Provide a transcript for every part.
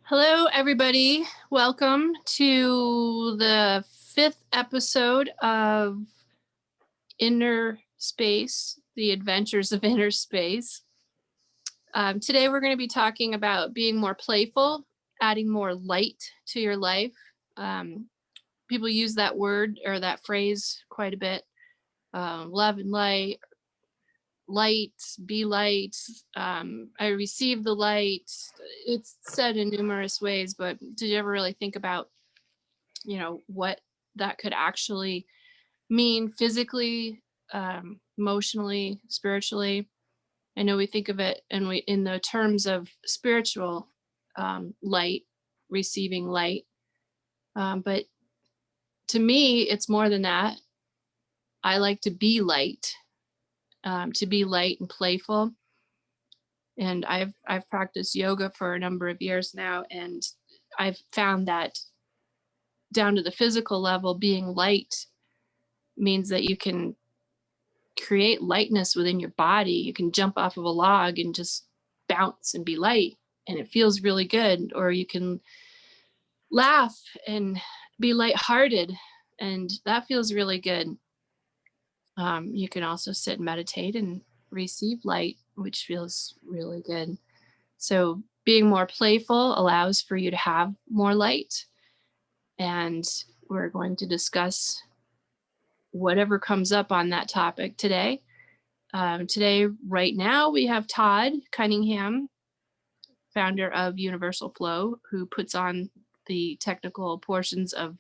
Hello, everybody. Welcome to the fifth episode of Inner Space, The Adventures of Inner Space. Today, we're going to be talking about being more playful, adding more light to your life. People use that word or that phrase quite a bit. Love and light, be light. I receive the light. It's said in numerous ways, but did you ever really think about, what that could actually mean physically, emotionally, spiritually? I know we think of it and we in the terms of spiritual light, receiving light. But to me, it's more than that. I like to be light and playful. And I've practiced yoga for a number of years now, and I've found that down to the physical level, being light means that you can create lightness within your body. You can jump off of a log and just bounce and be light, and it feels really good. Or you can laugh and be lighthearted, and that feels really good. You can also sit and meditate and receive light, which feels really good. So being more playful allows for you to have more light. And we're going to discuss whatever comes up on that topic today. Today, right now, we have Todd Cunningham, founder of Universal Flow, who puts on the technical portions of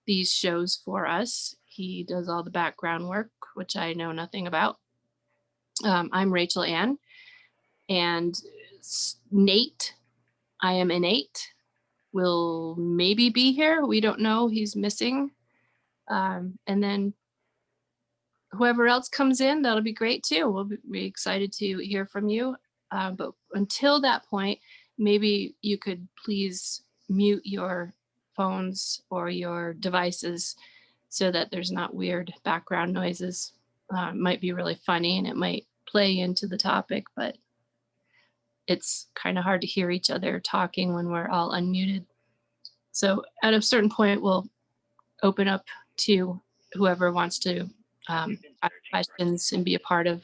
these shows for us. He does all the background work, which I know nothing about. I'm Rachel Ann, and Nate, I am Innate, will maybe be here. We don't know. He's missing. And then whoever else comes in, that'll be great too. We'll be excited to hear from you. But until that point, maybe you could please mute your phones or your devices so that there's not weird background noises. It might be really funny and it might play into the topic, but it's kind of hard to hear each other talking when we're all unmuted. So at a certain point, we'll open up to whoever wants to ask questions and be a part of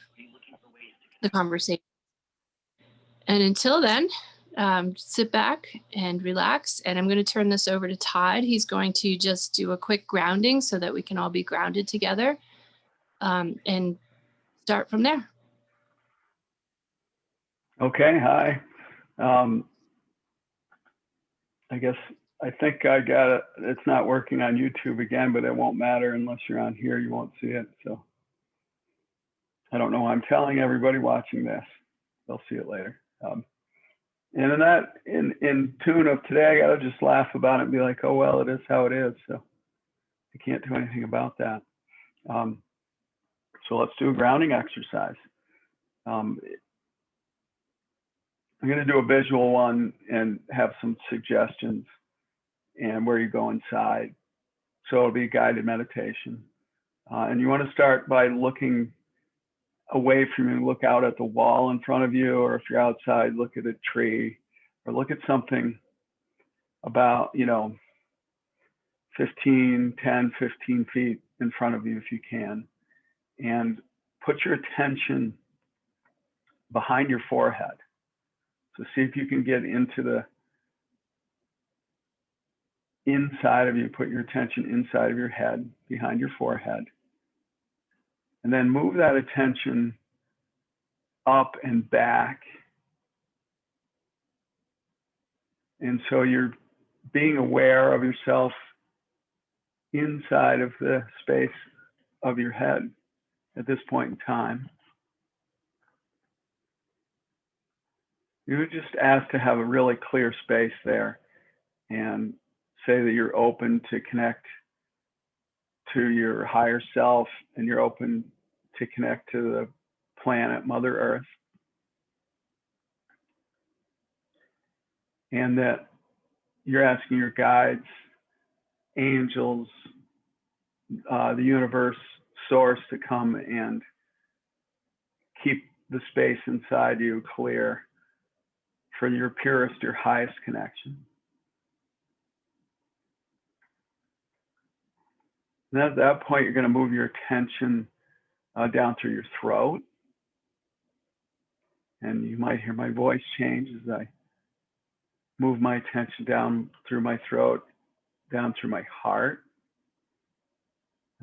the conversation. And until then, sit back and relax. And I'm going to turn this over to Todd. He's going to just do a quick grounding so that we can all be grounded together, and start from there. Okay, hi. I think I got it. It's not working on YouTube again, but it won't matter unless you're on here. You won't see it. So I don't know why I'm telling everybody watching this. They'll see it later. And in tune of today, I got to just laugh about it and be like, oh, well, it is how it is. So I can't do anything about that. So let's do a grounding exercise. I'm going to do a visual one and have some suggestions and where you go inside. So it'll be a guided meditation. And you want to start by looking away from you, look out at the wall in front of you, or if you're outside, look at a tree or look at something about, 10, 15 feet in front of you if you can. And put your attention behind your forehead. So see if you can get into the inside of you, put your attention inside of your head, behind your forehead. And then move that attention up and back. And so you're being aware of yourself inside of the space of your head at this point in time. You would just ask to have a really clear space there and say that you're open to connect to your higher self and you're open to connect to the planet, Mother Earth. And that you're asking your guides, angels, the universe, source to come and keep the space inside you clear for your purest, your highest connection. And at that point, you're going to move your attention down through your throat. And you might hear my voice change as I move my attention down through my throat, down through my heart.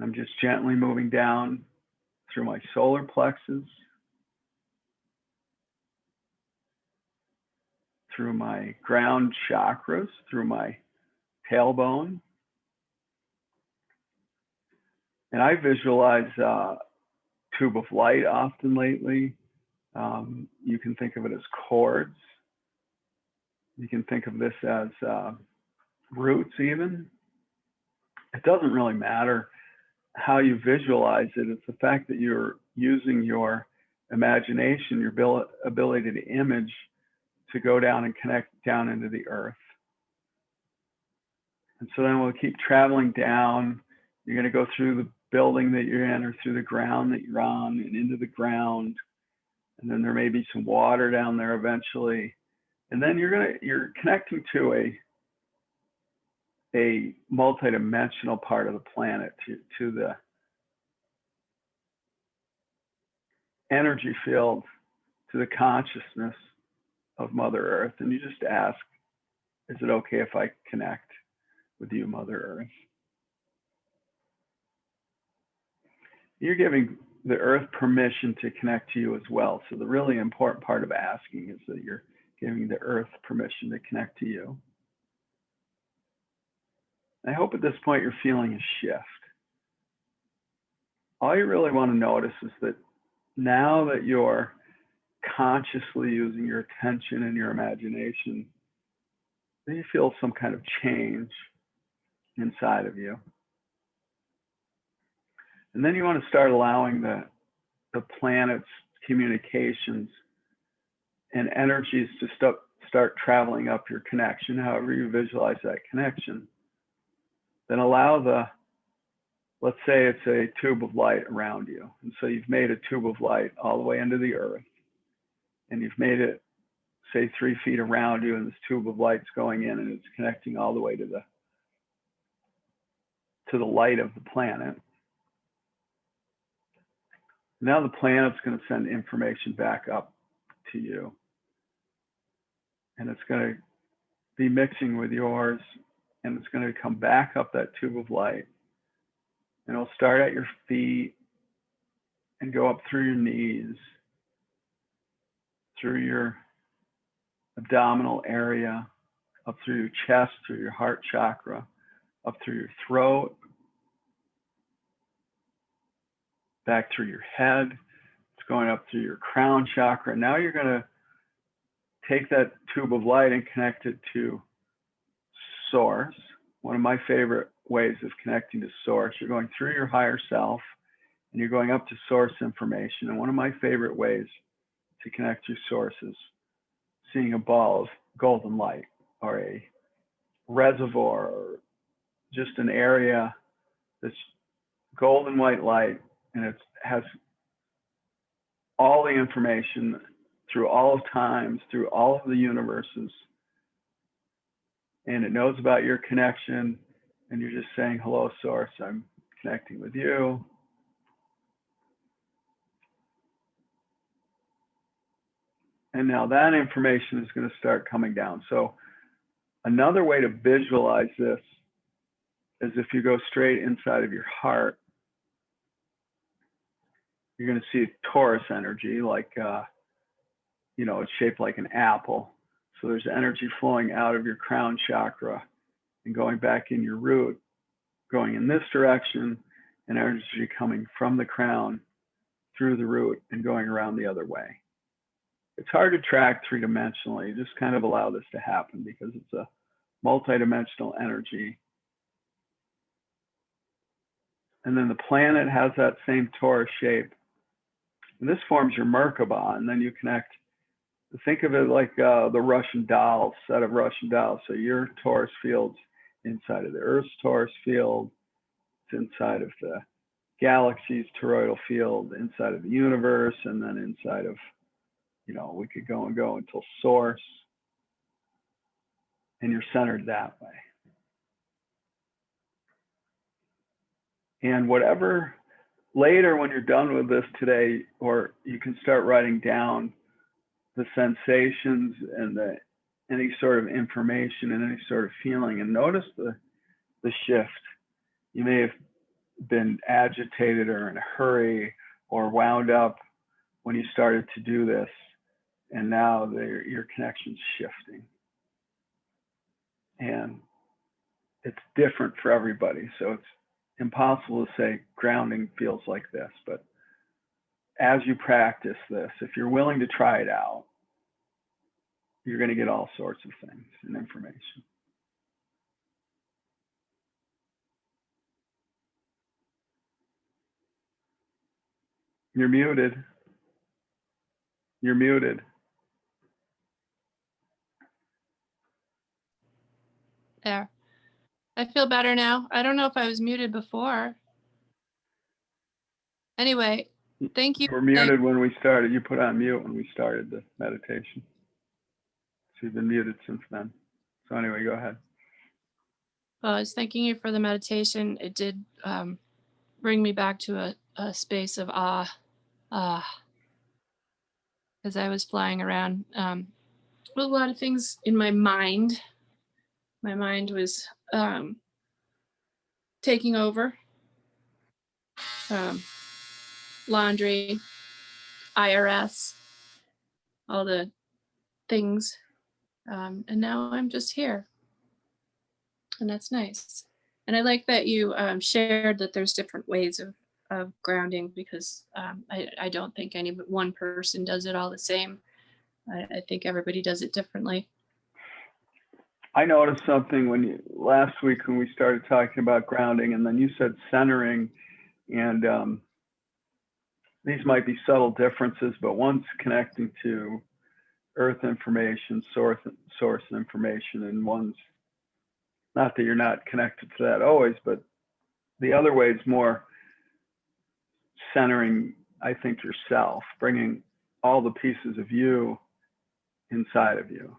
I'm just gently moving down through my solar plexus, through my ground chakras, through my tailbone. And I visualize a tube of light often lately. You can think of it as cords. You can think of this as roots even. It doesn't really matter how you visualize it. It's the fact that you're using your imagination, your ability to image, to go down and connect down into the earth. And so then we'll keep traveling down. You're going to go through the building that you're in, or through the ground that you're on, and into the ground. And then there may be some water down there eventually. And then you're connecting to a multidimensional part of the planet, to the energy field, to the consciousness of Mother Earth. And you just ask, is it okay if I connect with you, Mother Earth? You're giving the earth permission to connect to you as well. So the really important part of asking is that you're giving the earth permission to connect to you. I hope at this point you're feeling a shift. All you really want to notice is that now that you're consciously using your attention and your imagination, then you feel some kind of change inside of you. And then you want to start allowing the planet's communications and energies to start traveling up your connection, however you visualize that connection. Then allow let's say it's a tube of light around you. And so you've made a tube of light all the way into the earth. And you've made it, say, 3 feet around you, and this tube of light's going in, and it's connecting all the way to the light of the planet. Now the planet's going to send information back up to you. And it's going to be mixing with yours, and it's going to come back up that tube of light. And it'll start at your feet and go up through your knees, through your abdominal area, up through your chest, through your heart chakra, up through your throat, back through your head. It's going up through your crown chakra. Now you're going to take that tube of light and connect it to source. One of my favorite ways of connecting to source, you're going through your higher self and you're going up to source information. And one of my favorite ways to connect to source is seeing a ball of golden light, or a reservoir, or just an area that's golden white light, and it has all the information through all of times, through all of the universes, and it knows about your connection, and you're just saying, hello, source, I'm connecting with you. And now that information is going to start coming down. So another way to visualize this is if you go straight inside of your heart, you're going to see Taurus energy, like, it's shaped like an apple. So there's energy flowing out of your crown chakra and going back in your root, going in this direction, and energy coming from the crown through the root and going around the other way. It's hard to track three-dimensionally. Just kind of allow this to happen because it's a multidimensional energy. And then the planet has that same torus shape. And this forms your Merkaba, and then you connect. Think of it like the Russian dolls, set of Russian dolls. So your torus field's inside of the Earth's torus field. It's inside of the galaxy's toroidal field, inside of the universe, and then inside of, we could go and go until source. And you're centered that way. And whatever later when you're done with this today, or you can start writing down the sensations and any sort of information and any sort of feeling, and notice the shift. You may have been agitated or in a hurry or wound up when you started to do this, and now your connection's shifting. And it's different for everybody, so it's impossible to say grounding feels like this, but as you practice this, if you're willing to try it out, you're going to get all sorts of things and information. You're muted. You're muted. There. I feel better now. I don't know if I was muted before. Anyway, thank you. You were muted when we started. You put on mute when we started the meditation. So you've been muted since then. So anyway, go ahead. Well, I was thanking you for the meditation. It did bring me back to a space of awe, as I was flying around with a lot of things in my mind. My mind was taking over. Laundry, IRS, all the things. And now I'm just here. And that's nice. And I like that you shared that there's different ways of grounding, because I don't think any one person does it all the same. I think everybody does it differently. I noticed something last week when we started talking about grounding, and then you said centering, and these might be subtle differences, but one's connecting to earth information, source information, and one's not that you're not connected to that always, but the other way is more centering, I think, yourself, bringing all the pieces of you inside of you.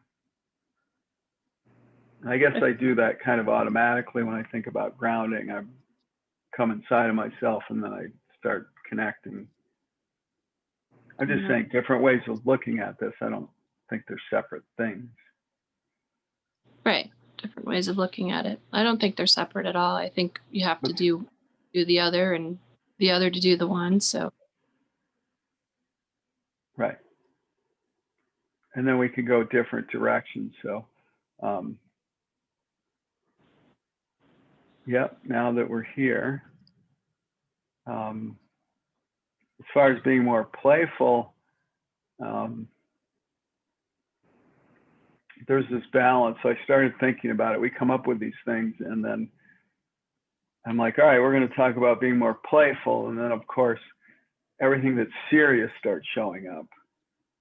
And I guess I do that kind of automatically when I think about grounding. I come inside of myself and then I start connecting. I'm just saying different ways of looking at this. I don't think they're separate things. Right. Different ways of looking at it. I don't think they're separate at all. I think you have to do the other and the other to do the one. So. Right. And then we could go different directions. So, yep, now that we're here, as far as being more playful, there's this balance. So I started thinking about it. We come up with these things, and then I'm like, all right, we're going to talk about being more playful. And then, of course, everything that's serious starts showing up,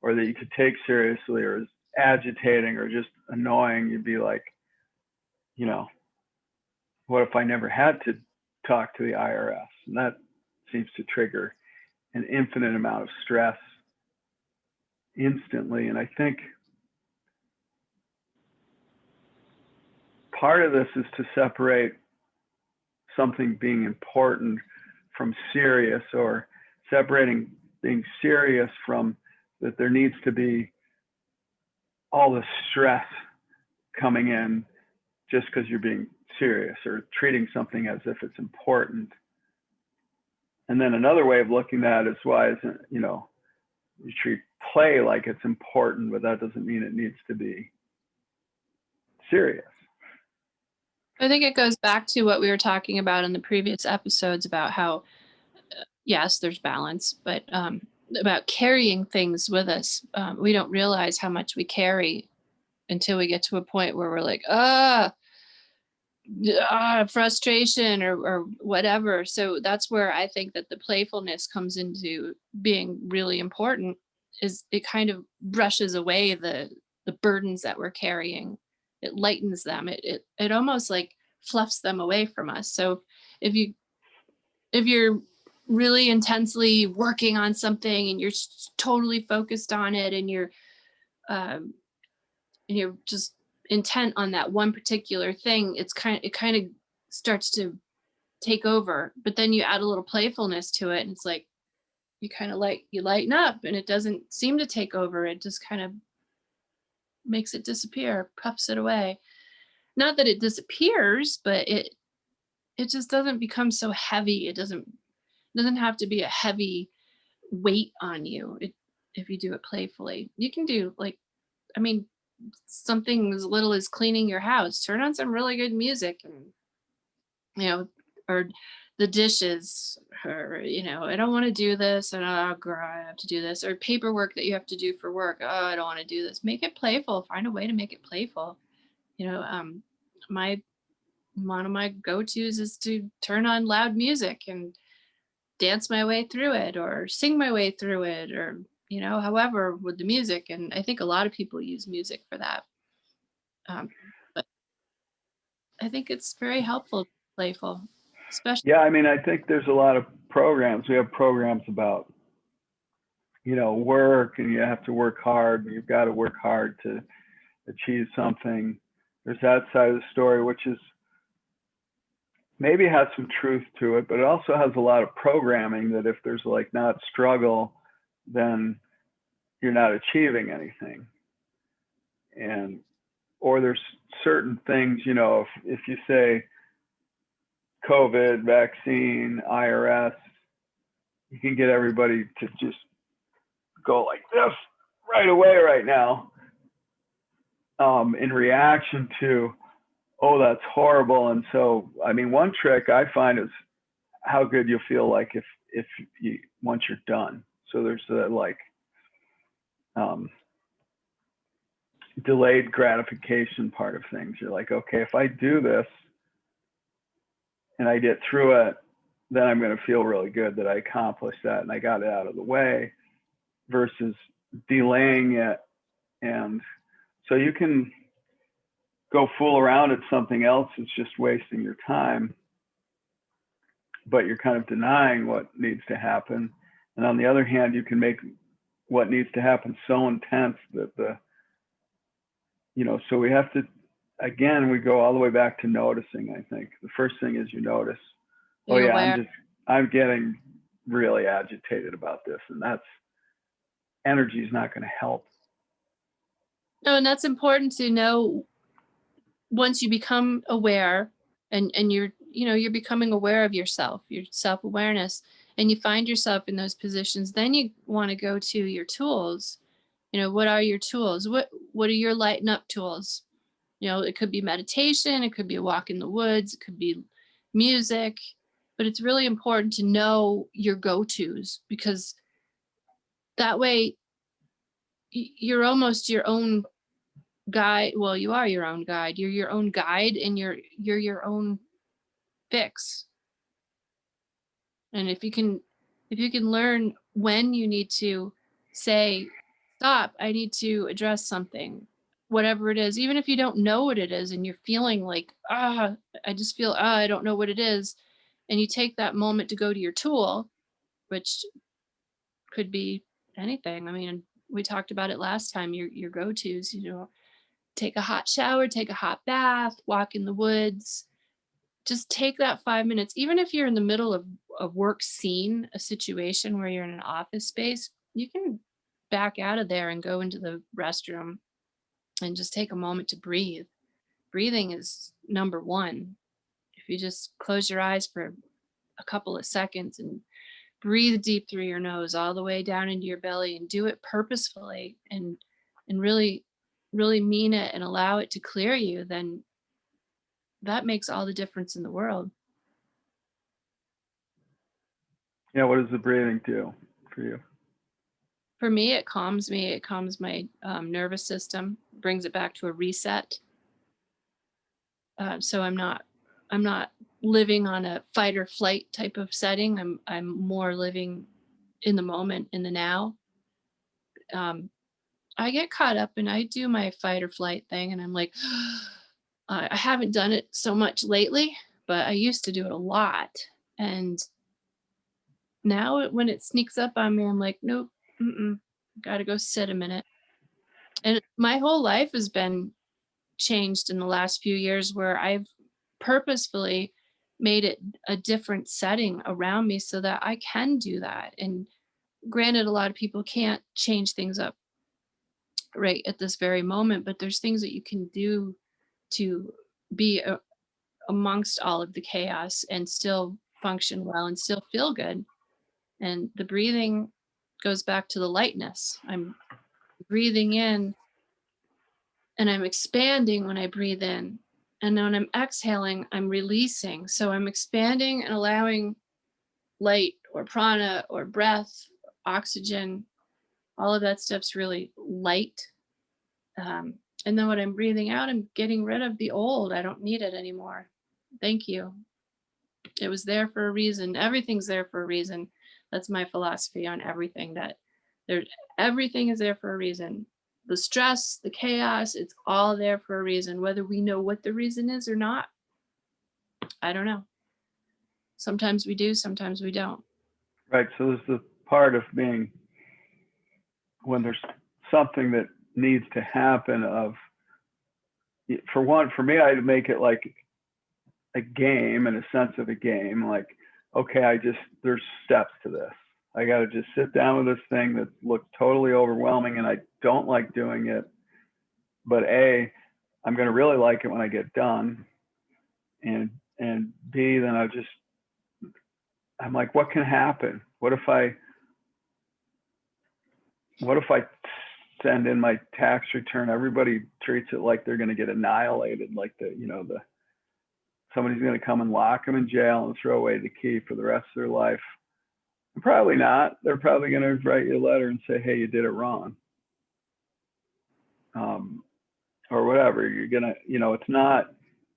or that you could take seriously, or is agitating, or just annoying. You'd be like, you know, what if I never had to talk to the IRS? And that seems to trigger an infinite amount of stress instantly. And I think part of this is to separate something being important from serious, or separating being serious from that there needs to be all the stress coming in just because you're being serious, or treating something as if it's important. And then another way of looking at it is, why isn't, you treat play like it's important, but that doesn't mean it needs to be serious. I think it goes back to what we were talking about in the previous episodes about how, yes, there's balance, but about carrying things with us. We don't realize how much we carry until we get to a point where we're like, frustration or whatever. So that's where I think that the playfulness comes into being really important, is it kind of brushes away the burdens that we're carrying. It lightens them. It almost like fluffs them away from us. So if you're really intensely working on something and you're totally focused on it, and you're just intent on that one particular thing, it kind of starts to take over. But then you add a little playfulness to it, and it's like you kind of you lighten up, and it doesn't seem to take over. It just kind of makes it disappear, puffs it away. Not that it disappears, but it just doesn't become so heavy. It doesn't have to be a heavy weight on you. If you do it playfully, you can do like, I mean, something as little as cleaning your house. Turn on some really good music, and or the dishes, or I don't want to do this, and oh girl, I have to do this, or paperwork that you have to do for work. Oh, I don't want to do this. Make it playful. Find a way to make it playful. You know, my one of my go-tos is to turn on loud music and dance my way through it, or sing my way through it, or however, with the music. And I think a lot of people use music for that. But I think it's very helpful, playful, especially. Yeah, I mean, I think there's a lot of programs. We have programs about, work, and you have to work hard, and you've got to work hard to achieve something. There's that side of the story, which is maybe has some truth to it, but it also has a lot of programming that if there's like not struggle, then you're not achieving anything. And or there's certain things, if you say COVID, vaccine, IRS, you can get everybody to just go like this right away right now, in reaction to, oh, that's horrible. And so, I mean, one trick I find is how good you'll feel like if you once you're done. So there's the delayed gratification part of things. You're like, okay, if I do this and I get through it, then I'm going to feel really good that I accomplished that and I got it out of the way, versus delaying it. And so you can go fool around at something else. It's just wasting your time, but you're kind of denying what needs to happen. And on the other hand, you can make what needs to happen so intense that so we have to, again, we go all the way back to noticing. I think the first thing is you notice, oh Being yeah, aware. I'm getting really agitated about this, and that's energy is not going to help. No, and that's important to know. Once you become aware, and you're becoming aware of yourself, your self-awareness, and you find yourself in those positions, then you want to go to your tools. What are your tools? What are your lighten up tools? It could be meditation, it could be a walk in the woods, it could be music. But it's really important to know your go-tos, because that way you're almost your own guide. Well, you are your own guide. You're your own guide, and you're your own fix. And if you can learn when you need to say, stop, I need to address something, whatever it is, even if you don't know what it is, and you're feeling like, I just feel, I don't know what it is. And you take that moment to go to your tool, which could be anything. I mean, we talked about it last time, your go-tos, take a hot shower, take a hot bath, walk in the woods. Just take that 5 minutes, even if you're in the middle of a work scene, a situation where you're in an office space. You can back out of there and go into the restroom and just take a moment to breathe. Breathing is number one. If you just close your eyes for a couple of seconds and breathe deep through your nose all the way down into your belly, and do it purposefully, and really mean it, and allow it to clear you, then that makes all the difference in the world. Yeah, what does the breathing do for you? For me, it calms me. It calms my nervous system, brings it back to a reset. So I'm not living on a fight or flight type of setting. I'm more living in the moment, in the now. Um, I get caught up and I do my fight or flight thing, and I'm like, I haven't done it so much lately, but I used to do it a lot. And now when it sneaks up on me, I'm like, nope, got to go sit a minute. And my whole life has been changed in the last few years, where I've purposefully made it a different setting around me so that I can do that. And granted, a lot of people can't change things up right at this very moment, but there's things that you can do to be amongst all of the chaos and still function well and still feel good. And the breathing goes back to the lightness. I'm breathing in and I'm expanding when I breathe in. And then when I'm exhaling, I'm releasing. So I'm expanding and allowing light or prana or breath, oxygen, all of that stuff's really light. And then when I'm breathing out, I'm getting rid of the old. I don't need it anymore. Thank you. It was there for a reason. Everything's there for a reason. That's my philosophy on everything, that there everything is there for a reason. The stress, the chaos, it's all there for a reason. Whether we know what the reason is or not, I don't know. Sometimes we do, sometimes we don't. Right. So there's the part of being, when there's something that needs to happen, of, for me, I'd make it like a game, in a sense of a game. Like, okay, there's steps to this. I got to just sit down with this thing that looks totally overwhelming and I don't like doing it. But A, I'm going to really like it when I get done. And B, then I'm like, what can happen? What if I send in my tax return? Everybody treats it like they're going to get annihilated, like somebody's going to come and lock them in jail and throw away the key for the rest of their life. Probably not. They're probably going to write you a letter and say, hey, you did it wrong. Or whatever. You're going to, it's not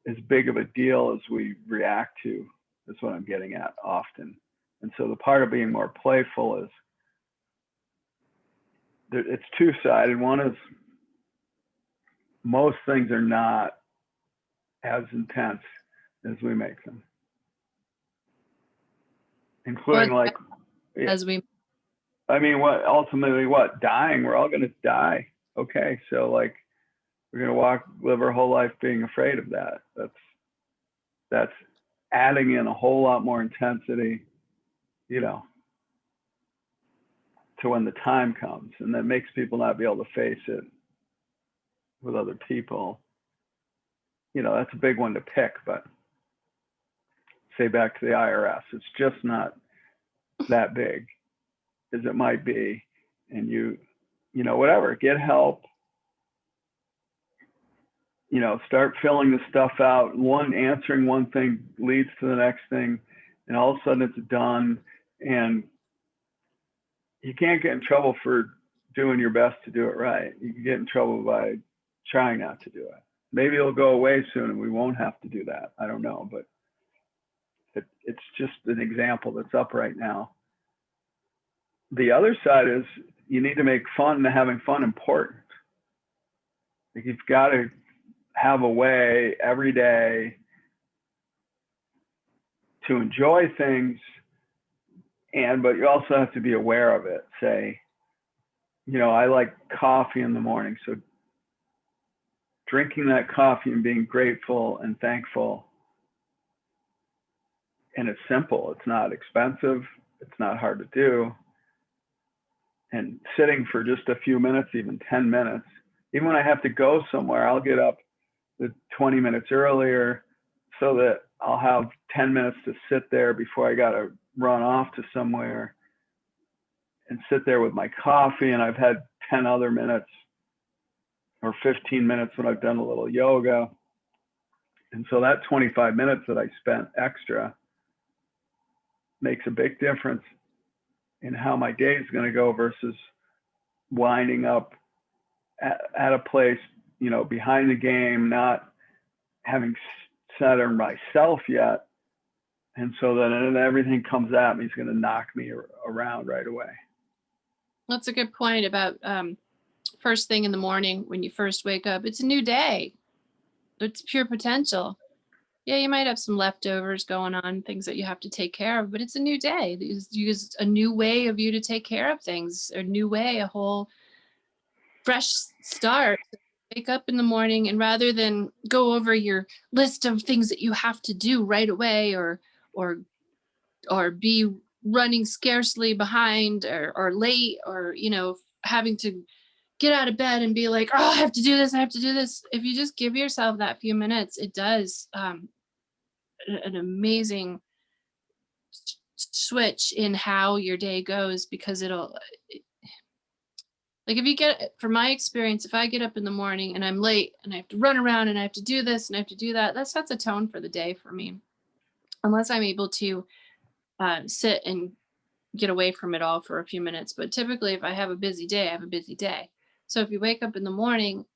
as big of a deal as we react to. That's what I'm getting at often. And so the part of being more playful is, it's two-sided. One is, most things are not as intense as we make them, including Or like, as we I mean, ultimately dying? We're all going to die. Okay. So like, we're going to live our whole life being afraid of that. That's adding in a whole lot more intensity, to when the time comes, and that makes people not be able to face it with other people. That's a big one to pick, but say back to the IRS, it's just not that big as it might be. And whatever, get help, start filling the stuff out. Answering one thing leads to the next thing, and all of a sudden it's done. And you can't get in trouble for doing your best to do it right. You can get in trouble by trying not to do it. Maybe it'll go away soon and we won't have to do that. I don't know, but it's just an example that's up right now. The other side is, you need to make having fun important. Like, you've got to have a way every day to enjoy things, but you also have to be aware of it. Say, I like coffee in the morning, so drinking that coffee and being grateful and thankful. And it's simple. It's not expensive. It's not hard to do. And sitting for just a few minutes, even 10 minutes, even when I have to go somewhere, I'll get up 20 minutes earlier so that I'll have 10 minutes to sit there before I got to run off to somewhere, and sit there with my coffee. And I've had 10 other minutes or 15 minutes when I've done a little yoga. And so that 25 minutes that I spent extra makes a big difference in how my day is going to go, versus winding up at a place, behind the game, not having centered myself yet. And so then everything comes at me, is going to knock me around right away. That's a good point about first thing in the morning when you first wake up. It's a new day. It's pure potential. Yeah, you might have some leftovers going on, things that you have to take care of, but it's a new day. Use a new way of you to take care of things, a new way, a whole fresh start. wake up in the morning, and rather than go over your list of things that you have to do right away, or be running scarcely behind, or late, or having to get out of bed and be like, oh, I have to do this, I have to do this. If you just give yourself that few minutes, it does an amazing switch in how your day goes, because like, if you get, from my experience, if I get up in the morning and I'm late and I have to run around and I have to do this and I have to do that, that sets a tone for the day for me. Unless I'm able to sit and get away from it all for a few minutes. But typically, if I have a busy day, I have a busy day. So if you wake up in the morning,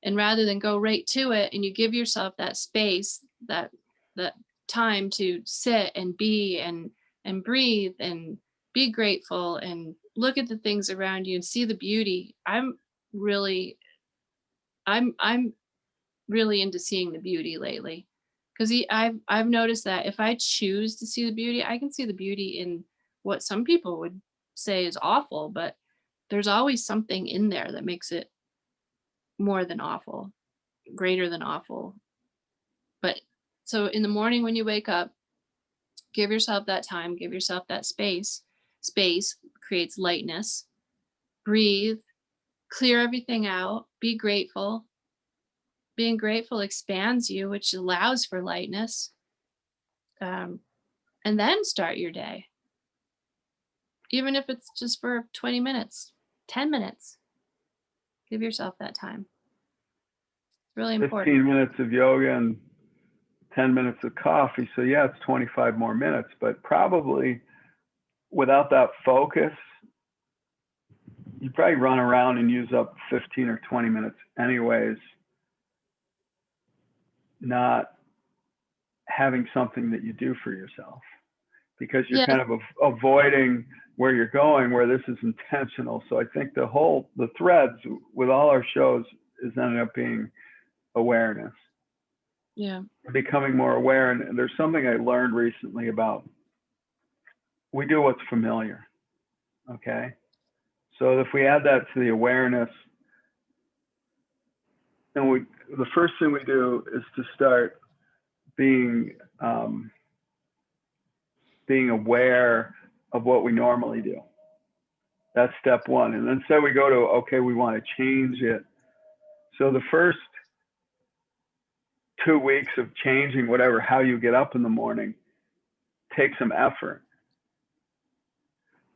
and rather than go right to it, and you give yourself that space, that time to sit and be, and breathe, and be grateful, and look at the things around you and see the beauty. Really I'm really into seeing the beauty lately, because I've noticed that if I choose to see the beauty, I can see the beauty in what some people would say is awful, but there's always something in there that makes it more than awful, greater than awful. But so in the morning when you wake up, give yourself that time, give yourself that space. Space creates lightness. Breathe, clear everything out, be grateful. Being grateful expands you, which allows for lightness. Um, and then start your day, even if it's just for 20 minutes, 10 minutes. Give yourself that time. It's really important. 15 minutes of yoga and 10 minutes of coffee. So yeah, it's 25 more minutes, but probably without that focus, you probably run around and use up 15 or 20 minutes anyways, not having something that you do for yourself, because you're Yeah, kind of avoiding where you're going, where this is intentional. So I think the threads with all our shows is ended up being awareness, yeah. becoming more aware. And there's something I learned recently about, we do what's familiar. Okay. So if we add that to the awareness, and the first thing we do is to start being being aware of what we normally do. That's step one. And then say we go to, okay, we want to change it. So the first 2 weeks of changing whatever, how you get up in the morning, takes some effort.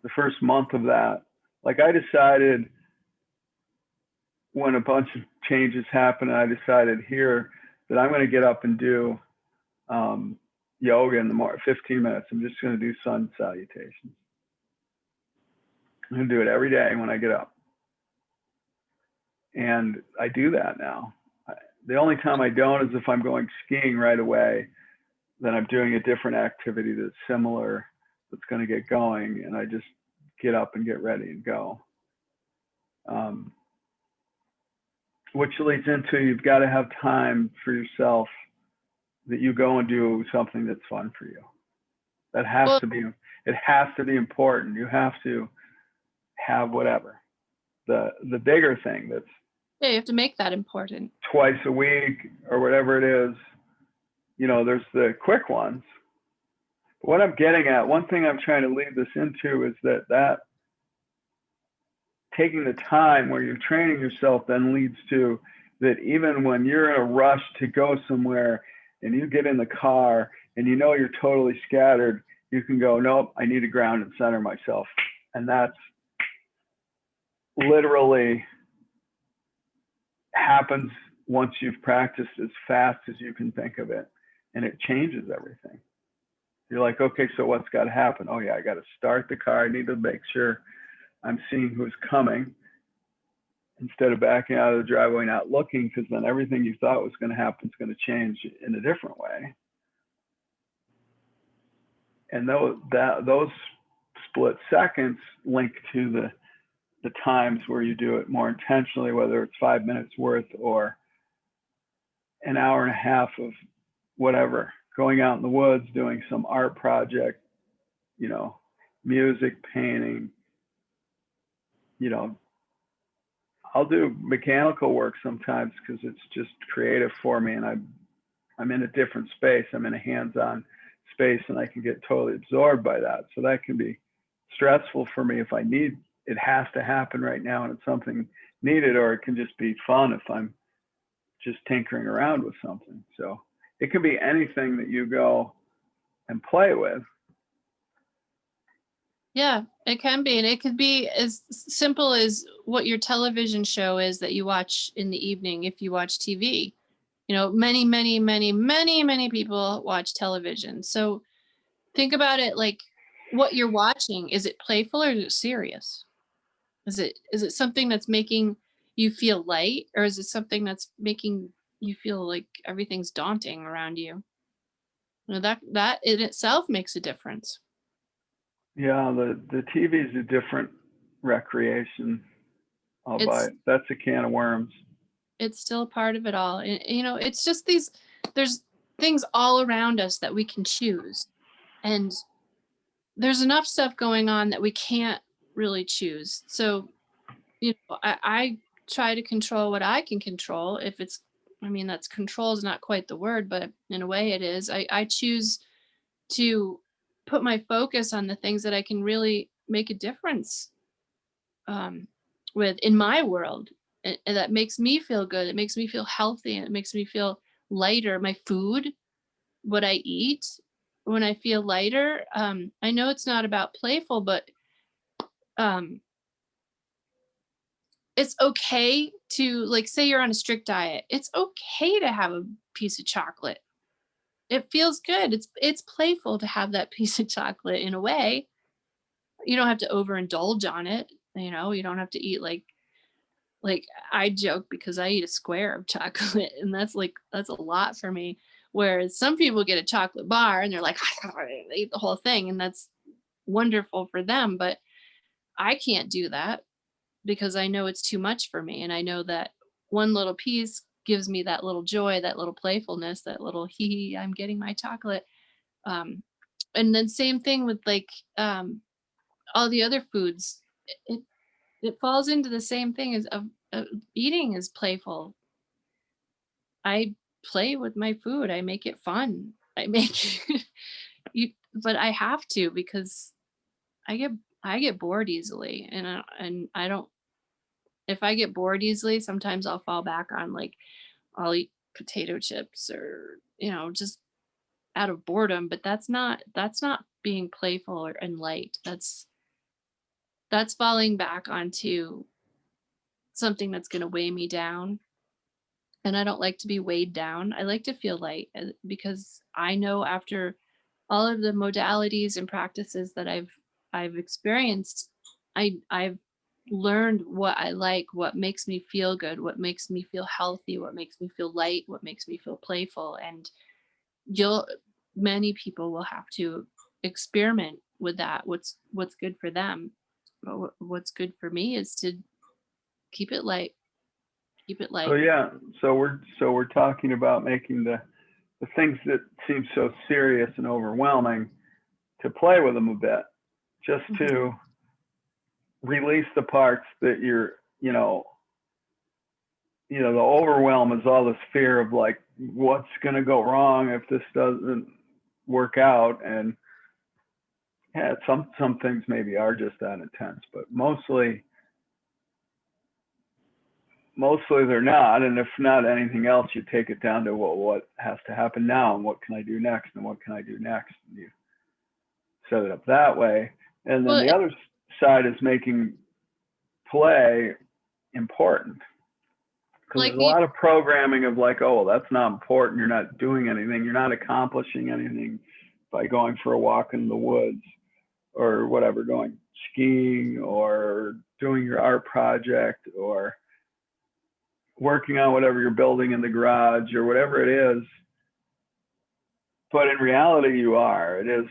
The first month of that, like I decided when a bunch of changes happened, I decided here that I'm going to get up and do yoga in the morning, 15 minutes. I'm just going to do sun salutations. I'm going to do it every day when I get up. And I do that now. The only time I don't is if I'm going skiing right away, then I'm doing a different activity that's similar, that's going to get going, and I just get up and get ready and go. Which leads into, you've got to have time for yourself, that you go and do something that's fun for you. That has Well, to be, it has to be important. You have to have whatever. The bigger thing that's yeah, you have to make that important. twice a week or whatever it is, there's the quick ones. But what I'm getting at, one thing I'm trying to lead this into is that taking the time where you're training yourself then leads to that, even when you're in a rush to go somewhere and you get in the car and you're totally scattered, you can go, nope, I need to ground and center myself. And that's literally happens once you've practiced as fast as you can think of it, and it changes everything. You're like, okay, so what's got to happen? Oh yeah, I got to start the car. I need to make sure I'm seeing who's coming instead of backing out of the driveway, not looking, because then everything you thought was going to happen is going to change in a different way. And those split seconds link to the times where you do it more intentionally, whether it's 5 minutes worth or an hour and a half of whatever, going out in the woods, doing some art project, music, painting, I'll do mechanical work sometimes because it's just creative for me, and I'm in a different space. I'm in a hands-on space, and I can get totally absorbed by that. So that can be stressful for me if I need it has to happen right now and it's something needed, or it can just be fun if I'm just tinkering around with something. So it can be anything that you go and play with. Yeah, it can be. And it could be as simple as what your television show is that you watch in the evening if you watch TV. You know, many people watch television. So think about it like what you're watching. Is it playful or is it serious? Is it something that's making you feel light, or is it something that's making you feel like everything's daunting around you? You know, that in itself makes a difference. Yeah, the TV is a different recreation. I'll buy It's it. That's a can of worms. it's still a part of it all. And you know, it's just there's things all around us that we can choose. And there's enough stuff going on that we can't really choose. So, you know, I try to control what I can control. If it's, I mean, that's control is not quite the word, but in a way it is. I choose to put my focus on the things that I can really make a difference um, with in my world. And that makes me feel good. It makes me feel healthy. And it makes me feel lighter. My food, what I eat, when I feel lighter. I know it's not about playful, but um, it's okay to like say you're on a strict diet. It's okay to have a piece of chocolate. It feels good. It's playful to have that piece of chocolate in a way. You don't have to overindulge on it. You know, you don't have to eat like I joke because I eat a square of chocolate and that's a lot for me. Whereas some people get a chocolate bar and they're like they eat the whole thing and that's wonderful for them, but I can't do that because I know it's too much for me and I know that one little piece gives me that little joy, that little playfulness, that little hee hee, I'm getting my chocolate. Um and then same thing with like all the other foods. It it falls into the same thing as of eating is playful. I play with my food. I make it fun. I make you, but I have to because I get I get bored easily, and I don't. If I get bored easily, sometimes I'll fall back on like I'll eat potato chips or you know just out of boredom. But that's not being playful or and light. That's falling back onto something that's going to weigh me down, and I don't like to be weighed down. I like to feel light because I know after all of the modalities and practices that I've experienced, I've learned what I like, what makes me feel good, what makes me feel healthy, what makes me feel light, what makes me feel playful. And you'll many people will have to experiment with that. What's good for them. But what's good for me is to keep it light, keep it So light. yeah, so we're talking about making the things that seem so serious and overwhelming to play with them a bit, just Mhm. to release the parts that the overwhelm is all this fear of like what's going to go wrong if this doesn't work out. And yeah, some things maybe are just that intense, but mostly they're not. And if not anything else, you take it down to, well, what has to happen now and what can I do next and what can I do next, and you set it up that way. And then Well, the other side is making play important, because like there's a lot of programming of like, oh, well, that's not important, you're not doing anything, you're not accomplishing anything by going for a walk in the woods or whatever, going skiing or doing your art project or working on whatever you're building in the garage or whatever it is. But in reality, you are. It is,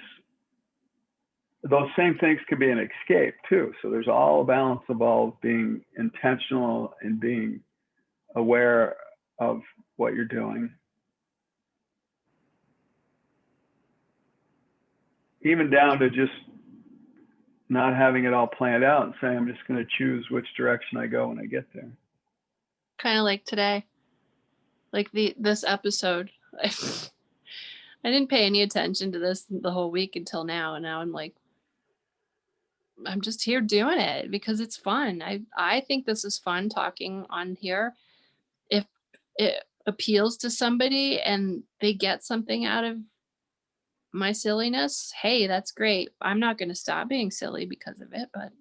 those same things can be an escape too. So there's all a balance of all being intentional and being aware of what you're doing, even down to just not having it all planned out and saying, I'm just going to choose which direction I go when I get there. Kind of like today, like this episode. I didn't pay any attention to this the whole week until now, and now I'm like, I'm just here doing it because it's fun. I think this is fun talking on here. If it appeals to somebody and they get something out of my silliness, hey, that's great. I'm not going to stop being silly because of it, but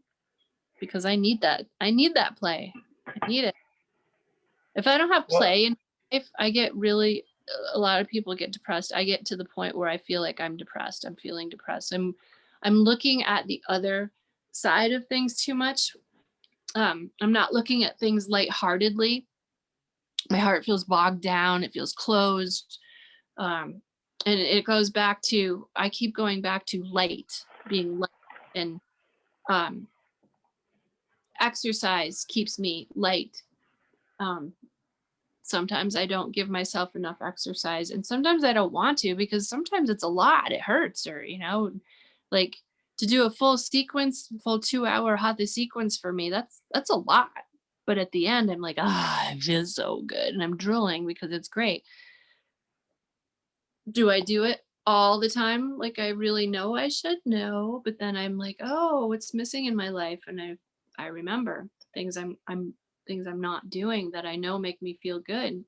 because I need that. I need that play. I need it. If I don't have Well, play in life, I get really a lot of people get depressed. I get to the point where I feel like I'm depressed. I'm feeling depressed. I'm looking at the other side of things too much. I'm not looking at things lightheartedly. My heart feels bogged down. It feels closed. Um, and it goes back to, I keep going back to light, being light, and um, exercise keeps me light. Um, Sometimes I don't give myself enough exercise, and sometimes I don't want to because sometimes it's a lot. It hurts, or like to do a full sequence, full 2 hour hatha sequence for me. That's a lot. But at the end, I'm like, I feel so good, and I'm drooling because it's great. Do I do it all the time like I really know I should? No, but then I'm like, oh, what's missing in my life? And I remember things I'm not doing that I know make me feel good.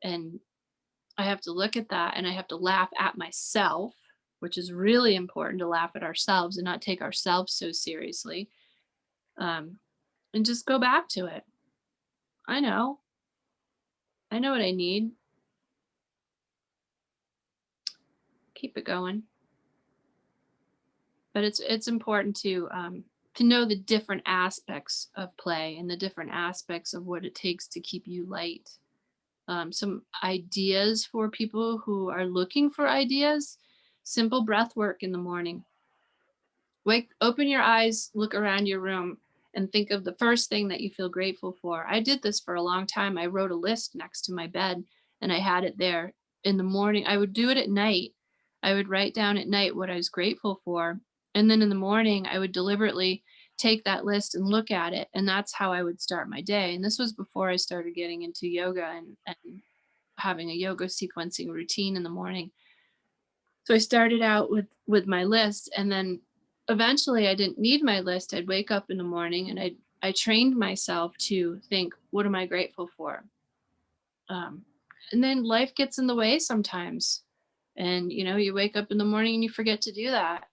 And I have to look at that, and I have to laugh at myself, which is really important, to laugh at ourselves and not take ourselves so seriously. Um, and just go back to it. I know. I know what I need. Keep it going. But it's important to know the different aspects of play and the different aspects of what it takes to keep you light. Some ideas for people who are looking for ideas: simple breath work in the morning. Open your eyes, look around your room, and think of the first thing that you feel grateful for. I did this for a long time. I wrote a list next to my bed, and I had it there in the morning. I would do it at night. I would write down at night what I was grateful for. And then in the morning, I would deliberately take that list and look at it. And that's how I would start my day. And this was before I started getting into yoga and having a yoga sequencing routine in the morning. So I started out with my list, and then eventually I didn't need my list. I'd wake up in the morning, and I trained myself to think, what am I grateful for? Um, and then life gets in the way sometimes, and you wake up in the morning and you forget to do that,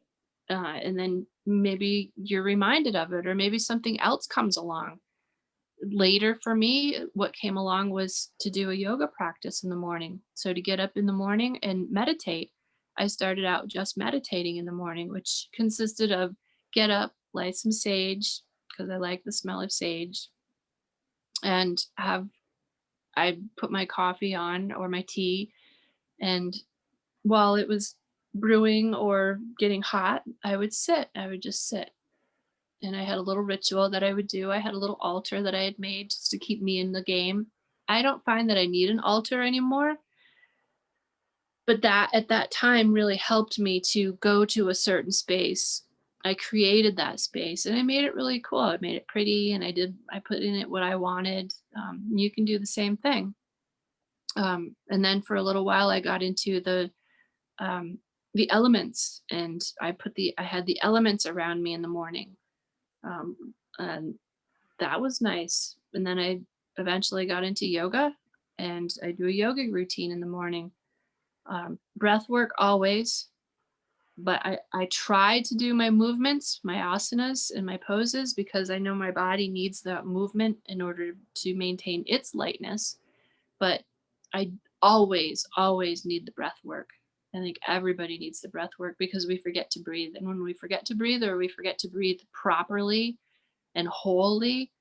and then maybe you're reminded of it, or maybe something else comes along. Later for me, what came along was to do a yoga practice in the morning. So to get up in the morning and meditate. I started out just meditating in the morning, which consisted of get up, light some sage, because I like the smell of sage, and I put my coffee on or my tea, and while it was brewing or getting hot, I would sit. I would just sit. And I had a little ritual that I would do. I had a little altar that I had made just to keep me in the game. I don't find that I need an altar anymore, but that at that time really helped me to go to a certain space. I created that space and I made it really cool. I made it pretty, and I put in it what I wanted. You can do the same thing. And then for a little while, I got into um, the elements, and I had the elements around me in the morning. And that was nice. And then I eventually got into yoga, and I do a yoga routine in the morning. Breath work always, but I try to do my movements, my asanas, and my poses because I know my body needs that movement in order to maintain its lightness. But I always need the breath work. I think everybody needs the breath work because we forget to breathe. And when we forget to breathe, or we forget to breathe properly and wholly,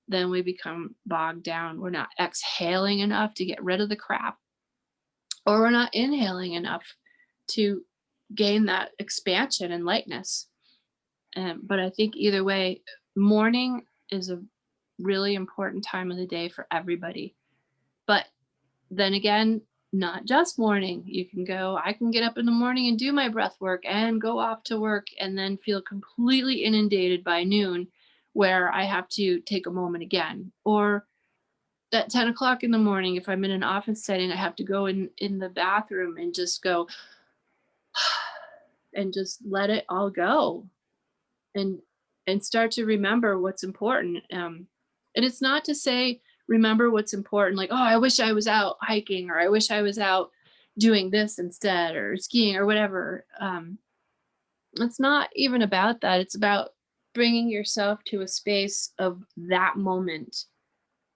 then we become bogged down. We're not exhaling enough to get rid of the crap, or we're not inhaling enough to gain that expansion and lightness. But I think either way, morning is a really important time of the day for everybody. But then again, not just morning. I can get up in the morning and do my breath work and go off to work and then feel completely inundated by noon where I have to take a moment again. Or at 10 o'clock in the morning, if I'm in an office setting, I have to go in the bathroom and just go and just let it all go and start to remember what's important. And it's not to say remember what's important, like, oh, I wish I was out hiking, or I wish I was out doing this instead, or skiing, or whatever. It's not even about that. It's about bringing yourself to a space of that moment,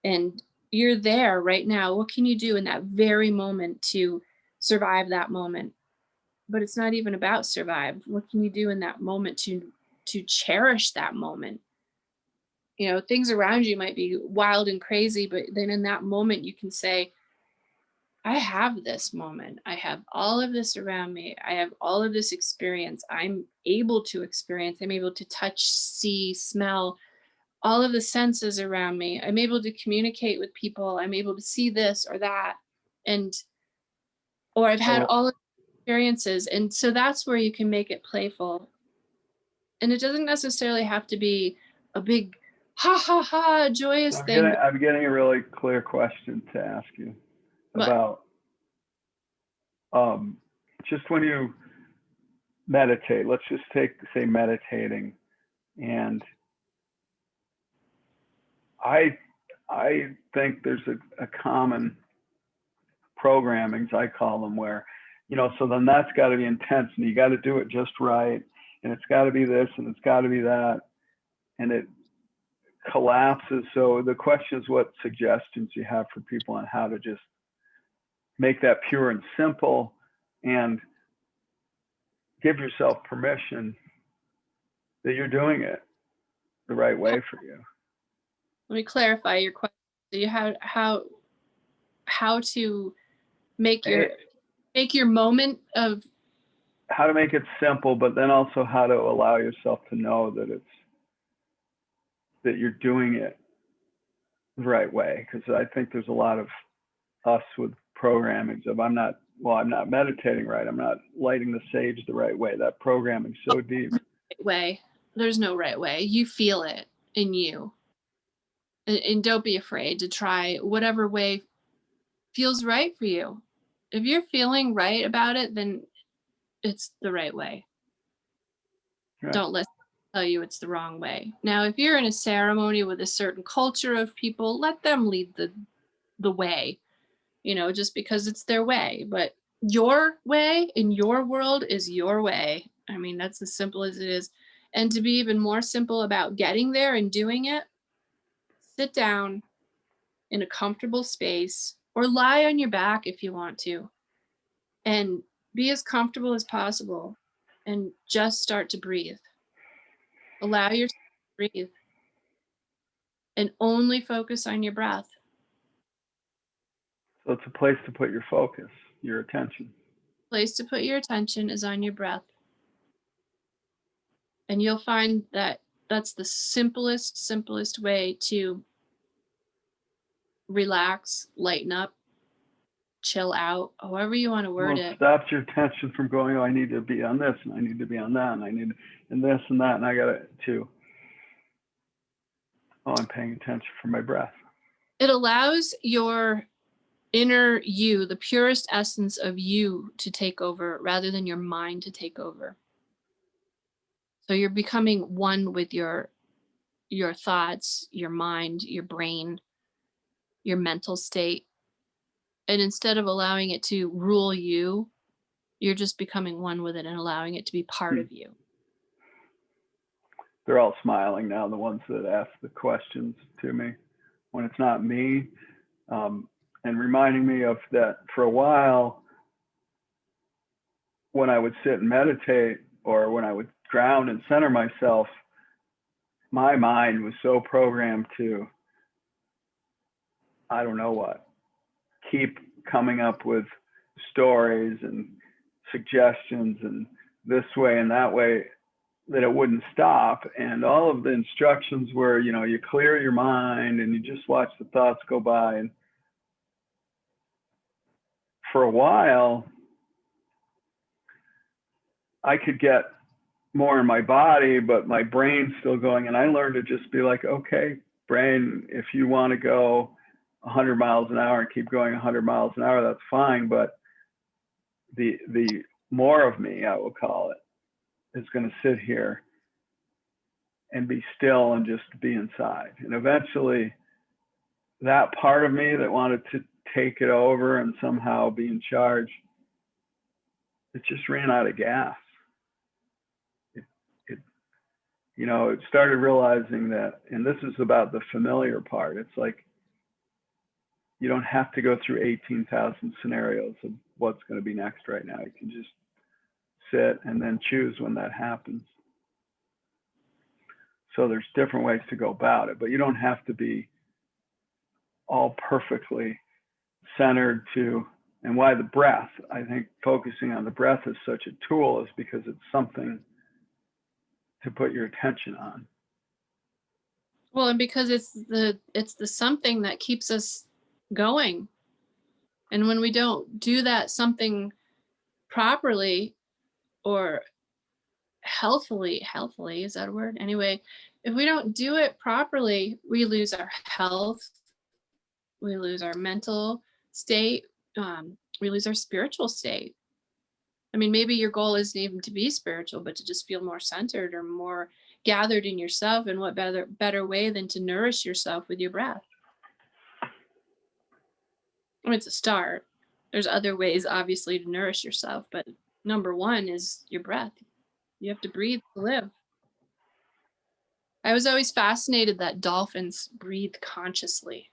and you're there right now. What can you do in that very moment to survive that moment? But it's not even about survive. What can you do in that moment to cherish that moment? You know, things around you might be wild and crazy, but then in that moment you can say, I have this moment. I have all of this around me. I have all of this experience. I'm able to experience. I'm able to touch, see, smell, all of the senses around me. I'm able to communicate with people. I'm able to see this or that. And, or I've had So, all of the experiences. And so that's where you can make it playful. And it doesn't necessarily have to be a big ha ha ha so joyous thing. I'm getting a really clear question to ask you But about just when you meditate. Let's just say meditating, and I think there's a common programmings, I call them, where, so then that's got to be intense, and you got to do it just right, and it's got to be this, and it's got to be that, and it collapses. So the question is, what suggestions you have for people on how to just make that pure and simple, and give yourself permission that you're doing it the right way for you. let me clarify your question. So you how to make your moment of How to make it simple, but then also how to allow yourself to know that that you're doing it the right way. Because I think there's a lot of us with programmings of I'm not meditating right. I'm not lighting the sage the right way. That programming's so deep. right way. There's no right way. You feel it in you. And don't be afraid to try whatever way feels right for you. If you're feeling right about it, then it's the right way. Right. Don't let tell you it's the wrong way. Now, if you're in a ceremony with a certain culture of people, let them lead the way, just because it's their way. But your way in your world is your way. I mean, that's as simple as it is. And to be even more simple about getting there and doing it, sit down in a comfortable space or lie on your back if you want to, and be as comfortable as possible, and just start to breathe. Allow yourself to breathe and only focus on your breath. So it's a place to put your focus, your attention. Place to put your attention is on your breath. And you'll find that that's the simplest way to relax, lighten up, chill out, however you want to word Well, it it. stops your attention from going, oh, I need to be on this, and I need to be on that, and I need and this and that, and I got to, oh, I'm paying attention for my breath. It allows your inner you, the purest essence of you, to take over rather than your mind to take over. So you're becoming one with your thoughts, your mind, your brain, your mental state. And instead of allowing it to rule you, you're just becoming one with it and allowing it to be part of you. They're all smiling now, the ones that ask the questions to me when it's not me, and reminding me of that. For a while, when I would sit and meditate, or when I would ground and center myself, my mind was so programmed to, I don't know what, keep coming up with stories and suggestions and this way and that way, that it wouldn't stop. And all of the instructions were, you clear your mind and you just watch the thoughts go by. And for a while, I could get more in my body, but my brain's still going. And I learned to just be like, okay, brain, if you want to go, 100 miles an hour and keep going 100 miles an hour, that's fine. But the more of me, I will call it, is going to sit here and be still and just be inside. And eventually that part of me that wanted to take it over and somehow be in charge, it just ran out of gas. It it started realizing that, and this is about the familiar part. It's like, you don't have to go through 18,000 scenarios of what's going to be next right now. You can just sit and then choose when that happens. So there's different ways to go about it, but you don't have to be all perfectly centered to, and why the breath, I think focusing on the breath is such a tool is because it's something to put your attention on. Well, and because it's the something that keeps us going. And when we don't do that something properly or healthfully, is that a word? Anyway, if we don't do it properly, we lose our health, we lose our mental state, we lose our spiritual state. I mean, maybe your goal isn't even to be spiritual, but to just feel more centered or more gathered in yourself. And what better way than to nourish yourself with your breath? I mean, it's a start. There's other ways, obviously, to nourish yourself, but number one is your breath. You have to breathe to live. I was always fascinated that dolphins breathe consciously.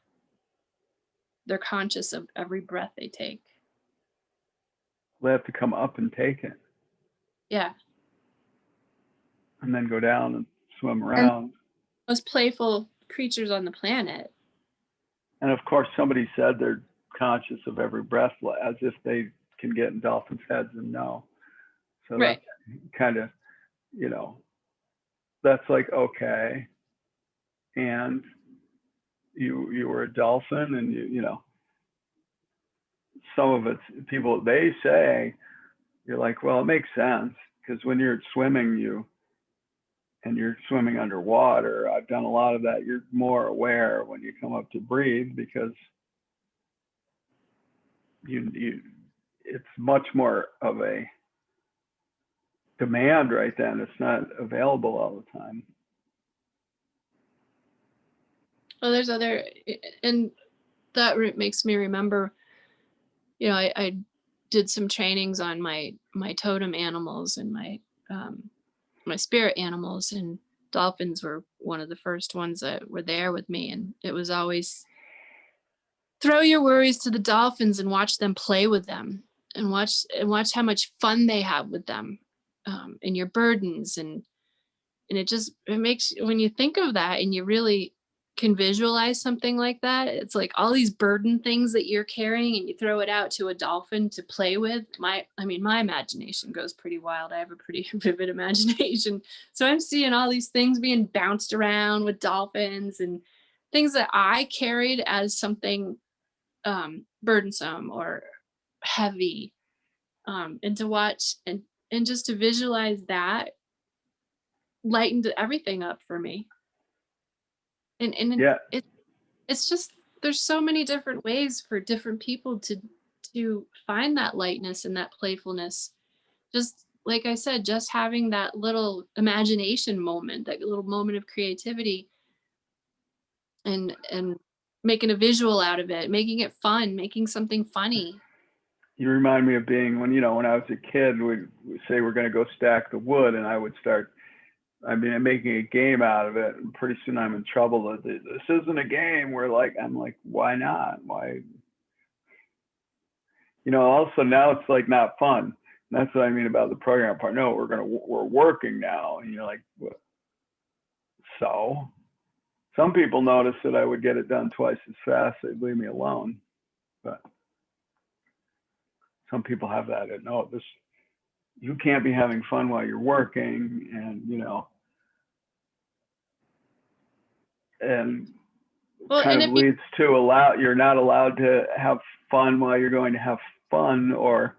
They're conscious of every breath they take. They have to come up and take it Yeah. and then go down and swim And around. most playful creatures on the planet. And of course, somebody said they're conscious of every breath, as if they can get in dolphins' heads and know. So Right. that's kind of, that's like, okay. And you were a dolphin, and some of it's people, they say, you're like, well, it makes sense, because when you're swimming, and you're swimming underwater, I've done a lot of that, you're more aware when you come up to breathe, because it's much more of a demand right then. It's not available all the time. Well, there's other, and that makes me remember, I did some trainings on my totem animals and my spirit animals, and dolphins were one of the first ones that were there with me. And it was always throw your worries to the dolphins and watch them play with them, and watch how much fun they have with them, and your burdens. And it makes, when you think of that and you really can visualize something like that, it's like all these burden things that you're carrying, and you throw it out to a dolphin to play with. My imagination goes pretty wild. I have a pretty vivid imagination. So I'm seeing all these things being bounced around with dolphins, and things that I carried as something burdensome or heavy, and to watch and just to visualize that lightened everything up for me. And Yeah. it's just, there's so many different ways for different people to find that lightness and that playfulness. Just like I said, just having that little imagination moment, that little moment of creativity, and making a visual out of it, making it fun, making something funny. You remind me of being when I was a kid, we'd say we're going to go stack the wood, and I would start, making a game out of it, and pretty soon I'm in trouble. This isn't a game. I'm like, why not? Why? Also now it's like not fun. And that's what I mean about the program part. No, we're working now, and you're like, what? So some people noticed that I would get it done twice as fast. They'd leave me alone, but some people have that. No, you can't be having fun while you're working, and and Well, kind and of if you leads to you're not allowed to have fun while you're going to have fun, or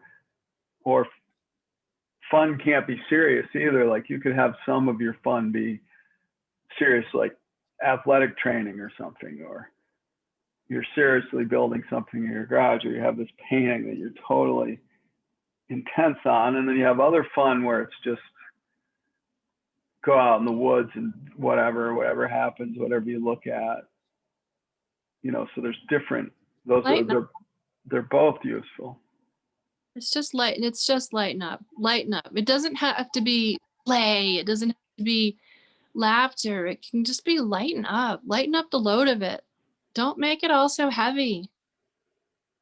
fun can't be serious either. Like, you could have some of your fun be serious, like athletic training or something, or you're seriously building something in your garage, or you have this painting that you're totally intense on, and then you have other fun where it's just go out in the woods and whatever happens, whatever you look at, so there's different, those are, they're both useful. It's just lighten up. It doesn't have to be play. It doesn't have to be laughter. It can just be lighten up the load of it. Don't make it all so heavy.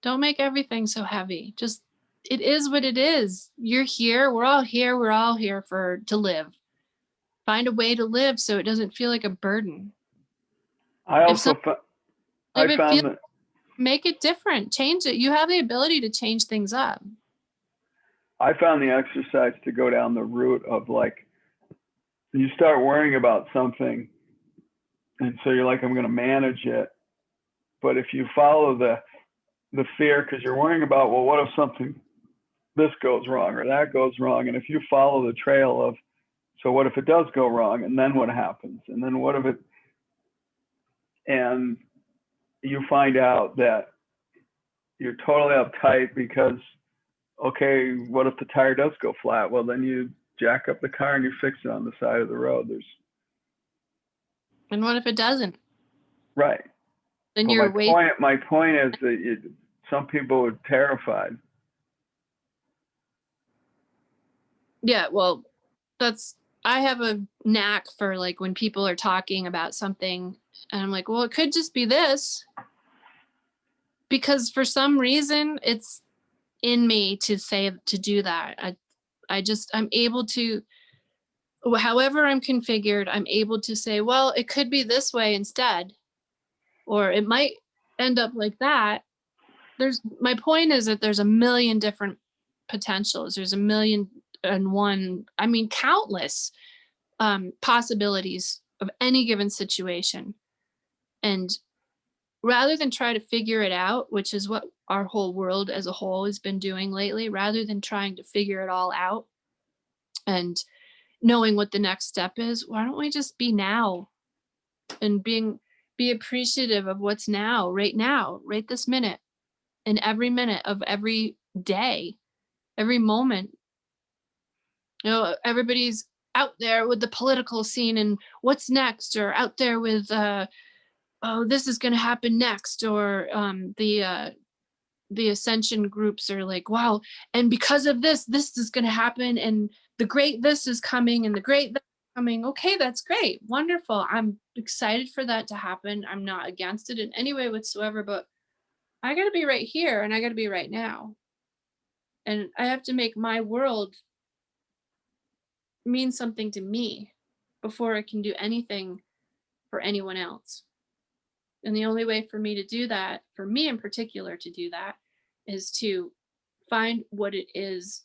Don't make everything so heavy. Just, it is what it is. You're here. We're all here. We're all here to live. Find a way to live so it doesn't feel like a burden. I also found that make it different. Change it. You have the ability to change things up. I found the exercise to go down the route of, like, you start worrying about something, and so you're like, I'm going to manage it. But if you follow the fear, because you're worrying about, well, what if this goes wrong or that goes wrong? And if you follow the trail of, so what if it does go wrong, and then what happens? And then what if it, and you find out that you're totally uptight because, okay, what if the tire does go flat? Well, then you jack up the car and you fix it on the side of the road. And what if it doesn't? Right. Then my point is that some people are terrified. Yeah, well, I have a knack for, like, when people are talking about something and I'm like, well, it could just be this, because for some reason it's in me to do that. I'm able to, however I'm configured, I'm able to say, well, it could be this way instead, or it might end up like that. My point is that there's a million different potentials. There's a million and one, countless possibilities of any given situation. And rather than try to figure it out, which is what our whole world as a whole has been doing lately, rather than trying to figure it all out and knowing what the next step is, why don't we just be now and be appreciative of what's now, right this minute, and every minute of every day, every moment. Everybody's out there with the political scene and what's next, or out there with oh, this is going to happen next, or the ascension groups are like, wow, and because of this is going to happen, and the great this is coming, and the great this is coming. Okay, that's great, wonderful. I'm excited for that to happen. I'm not against it in any way whatsoever, but I got to be right here, and I got to be right now, and I have to make my world mean something to me before I can do anything for anyone else. And the only way for me to do that, for me in particular to do that, is to find what it is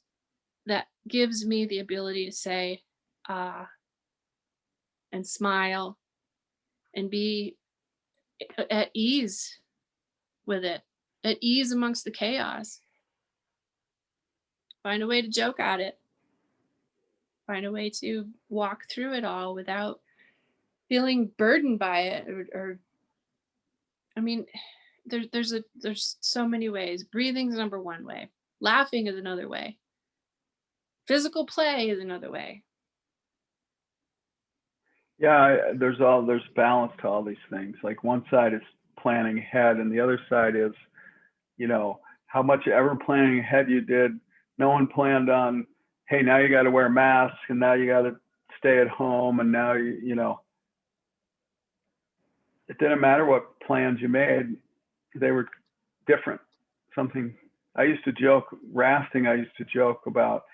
that gives me the ability to say, ah, and smile and be at ease with it, at ease amongst the chaos. Find a way to joke at it. Find a way to walk through it all without feeling burdened by it, or there's so many ways. Breathing's number one way. Laughing is another way. Physical play is another way. Yeah, there's balance to all these things. Like, one side is planning ahead, and the other side is, how much ever planning ahead you did. No one planned on, hey, now you got to wear masks, and now you got to stay at home, and now it didn't matter what plans you made, they were different. I used to joke about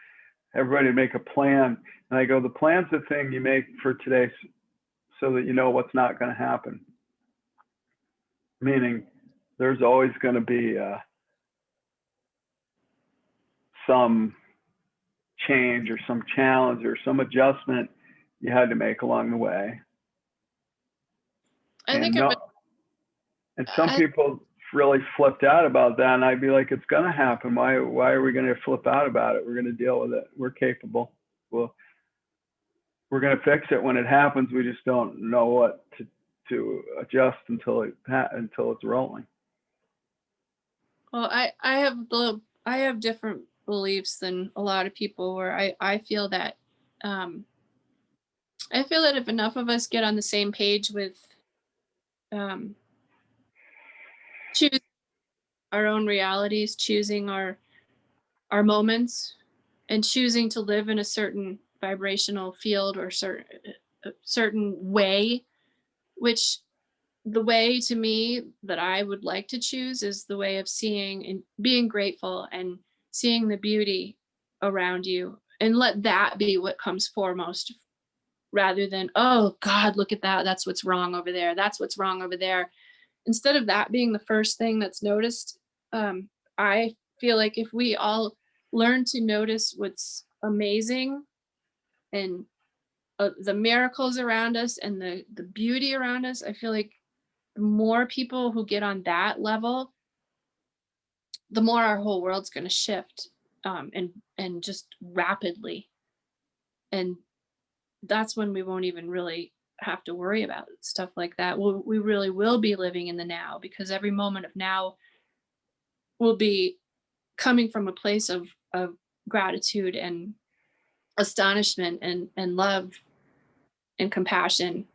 everybody make a plan, and I go, the plan's the thing you make for today so that you know what's not going to happen. Meaning, there's always going to be some change or some challenge or some adjustment you had to make along the way. Some people really flipped out about that, and I'd be like, it's going to happen. Why are we going to flip out about it? We're going to deal with it. We're capable. Well, we're going to fix it when it happens. We just don't know what to adjust until it's rolling. Well, I have different beliefs than a lot of people where um I feel that if enough of us get on the same page with um choosing our own realities, choosing our moments, and choosing to live in a certain vibrational field or certain way, which the way to me that I would like to choose is the way of seeing and being grateful and seeing the beauty around you, and let that be what comes foremost, rather than, oh God, look at that, that's what's wrong over there, that's what's wrong over there. Instead of that being the first thing that's noticed, I feel like if we all learn to notice what's amazing and the miracles around us and the beauty around us, I feel like the more people who get on that level, the more our whole world's going to shift, and just rapidly. And that's when we won't even really have to worry about stuff like that. We really will be living in the now, because every moment of now will be coming from a place of gratitude and astonishment and love and compassion,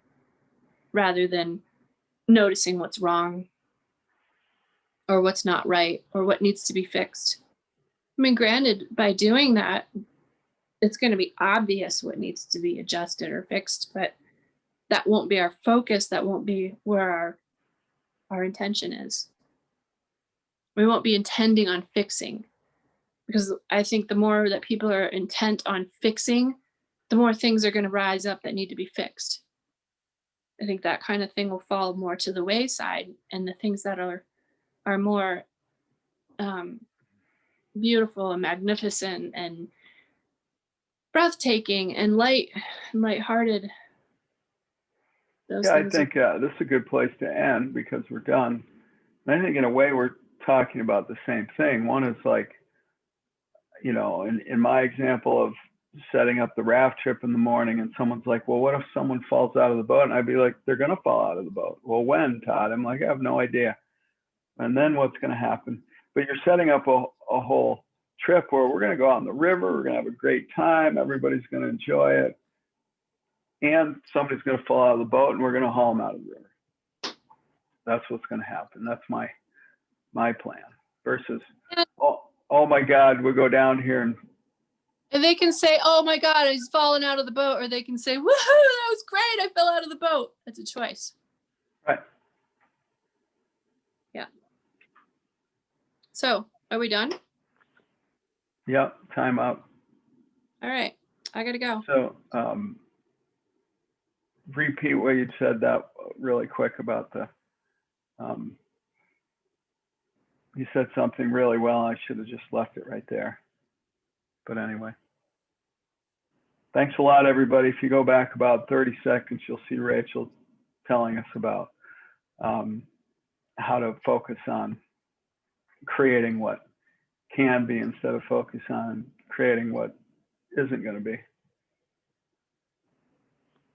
rather than noticing what's wrong or what's not right or what needs to be fixed. I mean, granted, by doing that, it's going to be obvious what needs to be adjusted or fixed, but that won't be our focus. That won't be where our intention is. We won't be intending on fixing, because I think the more that people are intent on fixing, the more things are going to rise up that need to be fixed. I think that kind of thing will fall more to the wayside, and the things that are more um, beautiful and magnificent and breathtaking and lighthearted. Those Yeah, I things are. think this is a good place to end because we're done. And I think in a way we're talking about the same thing. One is like, in my example of setting up the raft trip in the morning and someone's like, well, what if someone falls out of the boat? And I'd be like, they're going to fall out of the boat. Well, when, Todd? I'm like, I have no idea. And then what's going to happen? But you're setting up a whole trip where we're going to go out on the river. We're going to have a great time. Everybody's going to enjoy it. And somebody's going to fall out of the boat and we're going to haul them out of the river. That's what's going to happen. That's my plan versus, oh my God, we'll go down here And they can say, oh my God, he's fallen out of the boat. Or they can say, woohoo, that was great, I fell out of the boat. That's a choice. right. Yeah. So, are we done? Yep, time up. All right. I got to go. So repeat what you said that really quick about you said something really well. I should have just left it right there. But anyway, thanks a lot, everybody. If you go back about 30 seconds, you'll see Rachel telling us about how to focus on creating what can be instead of focus on creating what isn't going to be,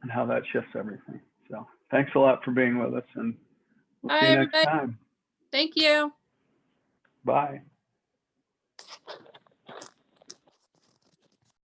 and how that shifts everything. So thanks a lot for being with us, and we'll see you next time. Thank you. Bye.